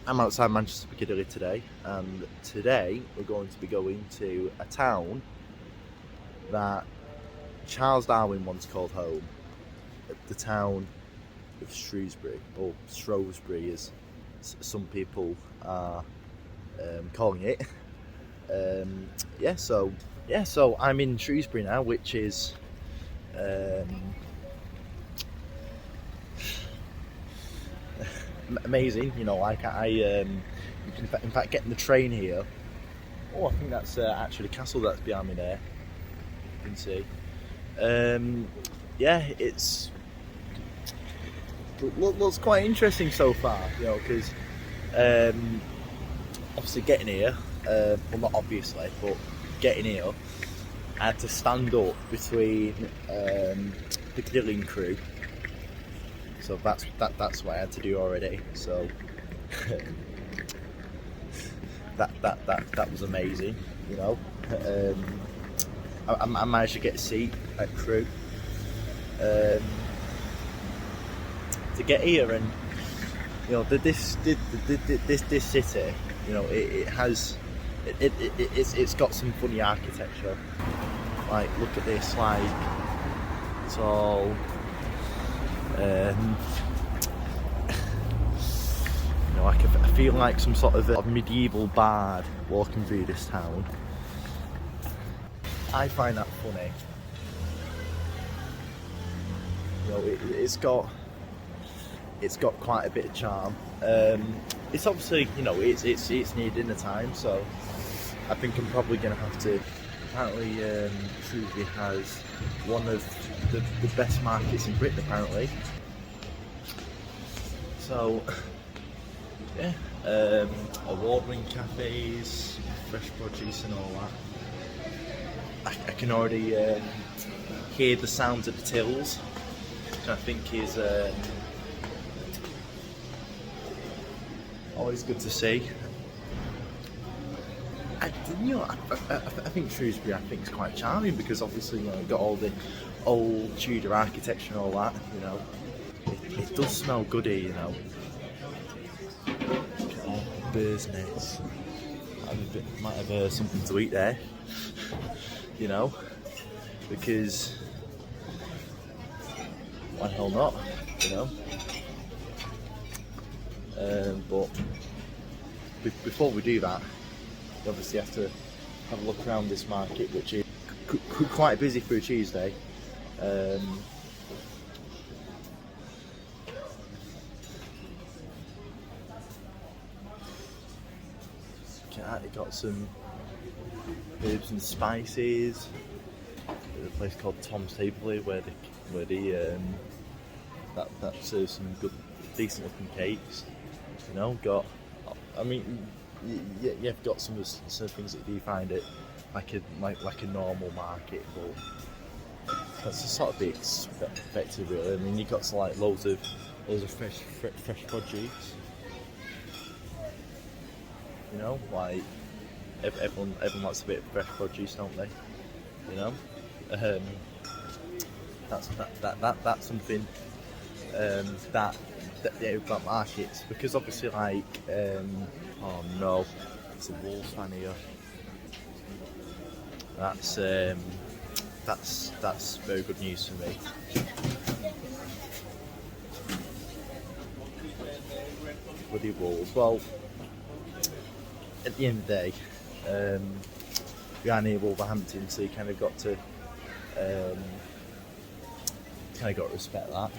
I'm outside Manchester Piccadilly today, and today we're going to be going to a town that Charles Darwin once called home, the town of Shrewsbury, or Shrewsbury as some people are calling it. So I'm in Shrewsbury now, which is amazing. In fact, getting the train here. Oh, I think that's actually the castle that's behind me there. You can see. It's looks quite interesting so far. Because obviously getting here, well, not obviously, but getting here, I had to stand up between Piccadilly and Crewe. So that's what I had to do already. So that was amazing. I managed to get a seat at Crewe to get here, and this city, it's got some funny architecture. Like, look at this, like it's all I feel like some sort of a medieval bard walking through this town. I find that funny. It's got quite a bit of charm. It's obviously, it's needed in the time, so I think I'm probably going to have to. Apparently, Shrewsbury has one of the best markets in Britain, apparently. So, yeah, award-winning cafes, fresh produce and all that. I can already hear the sounds of the tills, which I think is always good to see. I think Shrewsbury, is quite charming because obviously, you've got all the old Tudor architecture and all that. It does smell good here, Oh, bird's nest. Might have something to eat there, because why the hell not, But before we do that, you obviously have to have a look around this market, which is quite busy for a Tuesday. It got some herbs and spices. There's a place called Tom's Table here where that serves some good, decent looking cakes. You've got some things that you find it like a normal market, but that's just sort of be expected, really. You've got loads of fresh produce. Like everyone likes a bit of fresh produce, don't they? That's something that about markets, because obviously, oh no, it's a wolf fan here. That's very good news for me. Bloody wolves. Well, at the end of the day, we are near Wolverhampton, so you kind of got to respect that.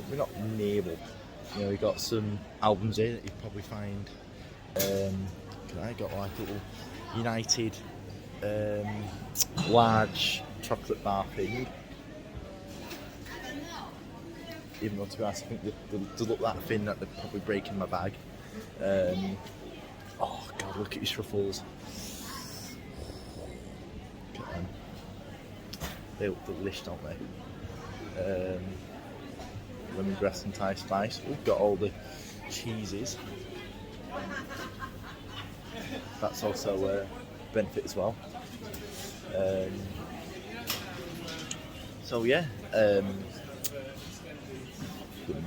We're not near, we've got some albums here that you probably find. I got like a little United large chocolate bar thing. Even though, to be honest, I think they look that thin that they're probably breaking my bag. Oh God, look at these truffles. Look at them. They look delicious, don't they? Lemongrass and Thai spice. We've got all the cheeses. That's also a benefit as well.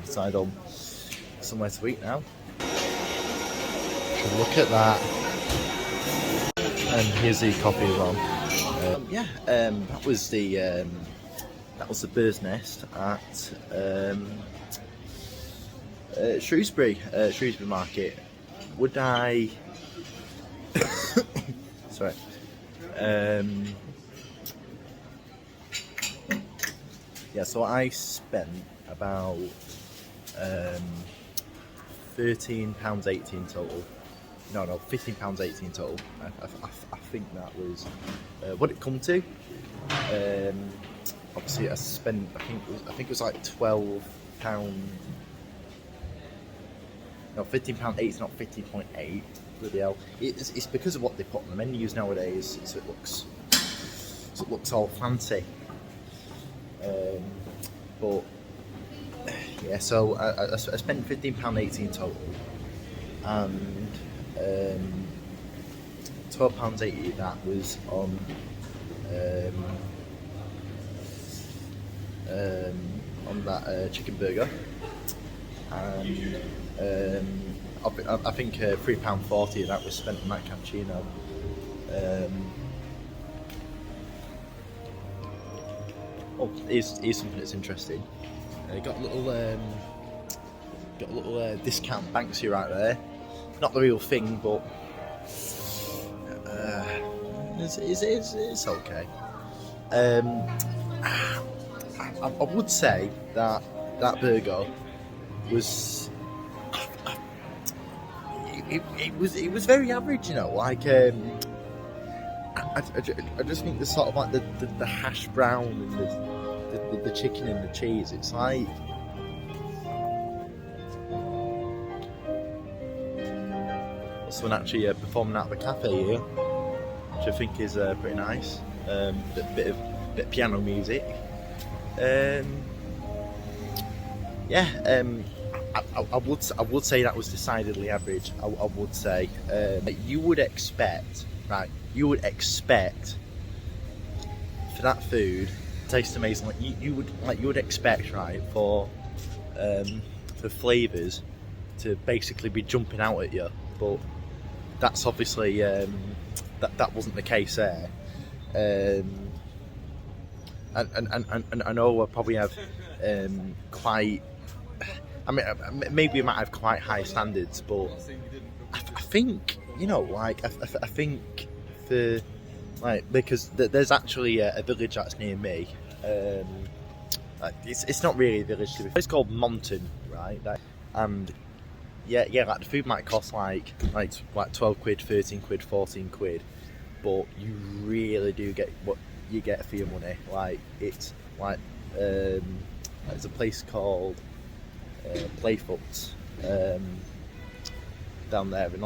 Decide on somewhere to eat now. Look at that. And here's the coffee as well. That was the bird's nest at Shrewsbury Market. Would I? Sorry. So I spent about £13.80 total. No, £15.80 total. I think that was what it come to. Obviously, I spent. I think it was like £12. No, £15.80, not 15.8. Bloody hell! It's because of what they put on the menus nowadays. So it looks all fancy. But yeah, so I spent £15.80 total, and £12.80 that was on that chicken burger, and I think £3.40 that was spent on that cappuccino. Here's something that's interesting. Got a little discount Banksy right there. Not the real thing, but it's okay. I would say that burger was it was very average, you know. Like I just think the sort of like the hash brown and the chicken and the cheese. It's like someone actually performing out of a cafe here, which I think is pretty nice. Bit of piano music. I would say that was decidedly average. I would say you would expect for that food to taste amazing. Like you would expect, right, for flavours to basically be jumping out at you, but that's obviously that wasn't the case there. And I know I probably have quite. I mean, maybe I might have quite high standards, but I think, you know, like I think for like, because there's actually a village that's near me. It's not really a village, it's called Monton, right? And yeah, like the food might cost like 12 quid, 13 quid, 14 quid, but you really do get what you get for your money. Like it's like there's a place called Playfoot down there, and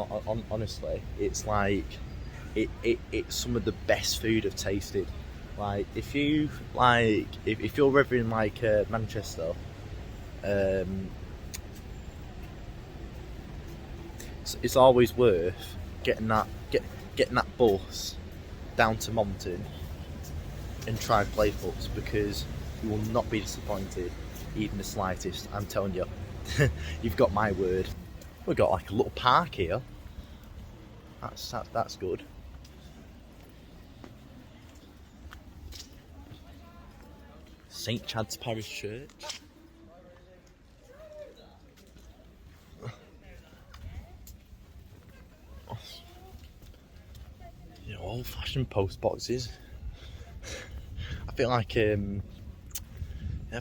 honestly, it's like it's some of the best food I've tasted. Like if you're ever in like Manchester, it's always worth getting that bus down to Monton and try Playfoots, because you will not be disappointed, even the slightest. I'm telling you. You've got my word. We've got like a little park here. That's good. St Chad's Parish Church. You know, old-fashioned post boxes. I feel like I'm in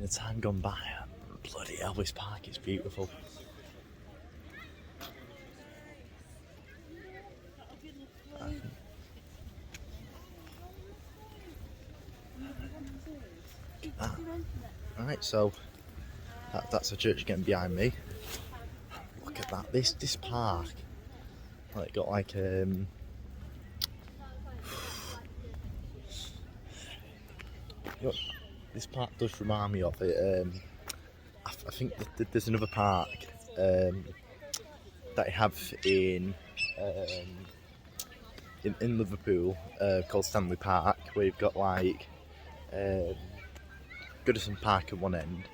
a time gone by. Bloody hell, this park is beautiful. Right, so that's a church getting behind me. Look at that. This park, like, got like this park does remind me of it. I think that there's another park that I have in Liverpool called Stanley Park, where you've got like Goodison Park at one end,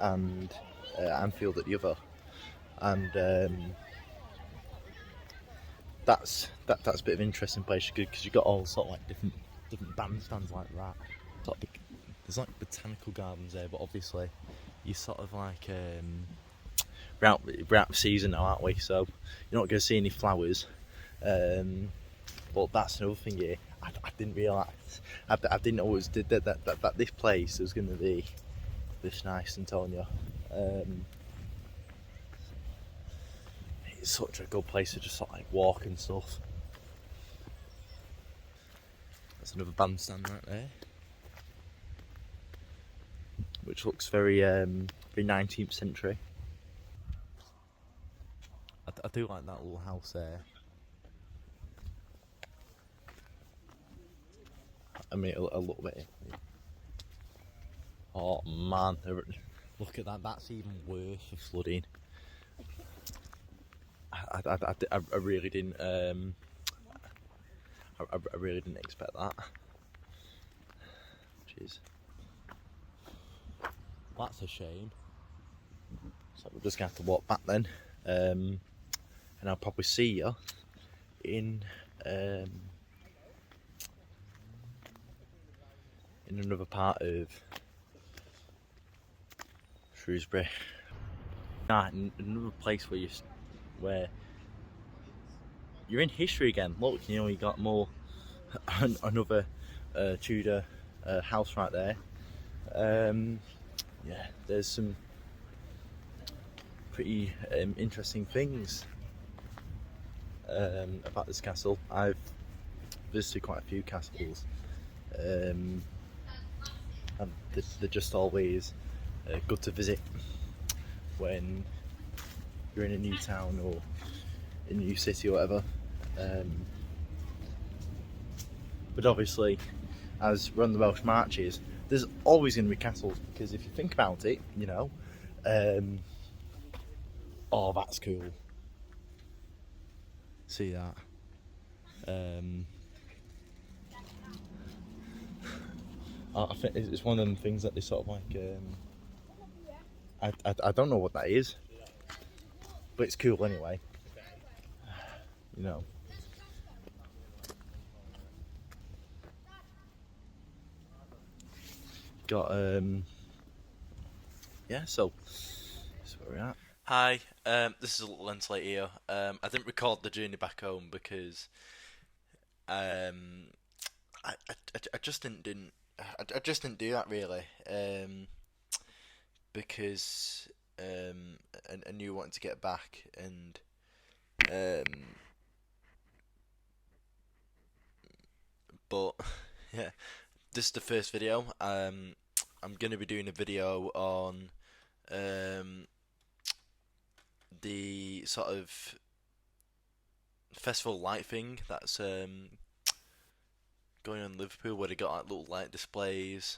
and Anfield at the other, and that's a bit of an interesting place because you've got all sort of like different bandstands like that. Sort of there's like botanical gardens there, but obviously you sort of like we're out of season now, aren't we? So you're not going to see any flowers. But that's another thing here. I didn't realise. I didn't know it was that this place was going to be this nice, Antonio. It's such a good place to just sort of like walk and stuff. There's another bandstand right there, which looks very 19th century. I do like that little house there. I mean, a little bit. Oh man, look at that. That's even worse for flooding. I really didn't. I really didn't expect that. Jeez, that's a shame. So we're just gonna have to walk back then, and I'll probably see you in another part of Shrewsbury. Another place where you're in history again. Look, you know, you got more another Tudor house right there. Yeah, there's some pretty interesting things about this castle. I've visited quite a few castles, and they're just always good to visit when you're in a new town or in a new city or whatever. But obviously, as we're on the Welsh marches, there's always going to be castles, because if you think about it, you know, oh, that's cool. See that? I think it's one of them things that they sort of like. I don't know what that is, but it's cool anyway. You know. Got yeah. So that's where we're at. Hi, this is a little lens late here. I didn't record the journey back home because I just I just didn't do that really. Because I knew I wanted to get back, and but yeah, this is the first video. I'm gonna be doing a video on the sort of festival light thing that's going on in Liverpool, where they got like little light displays.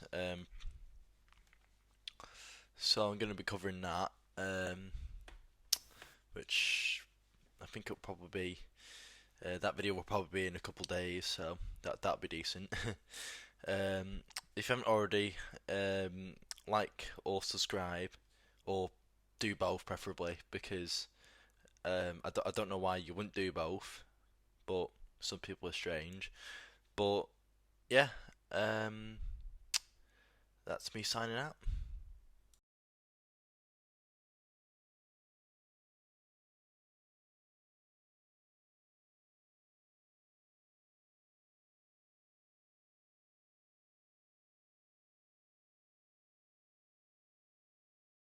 So I'm gonna be covering that, which I think it'll probably be. That video will probably be in a couple days, so that'll be decent. If you haven't already, like or subscribe, or do both preferably, because I don't know why you wouldn't do both, but some people are strange. But yeah, that's me signing out.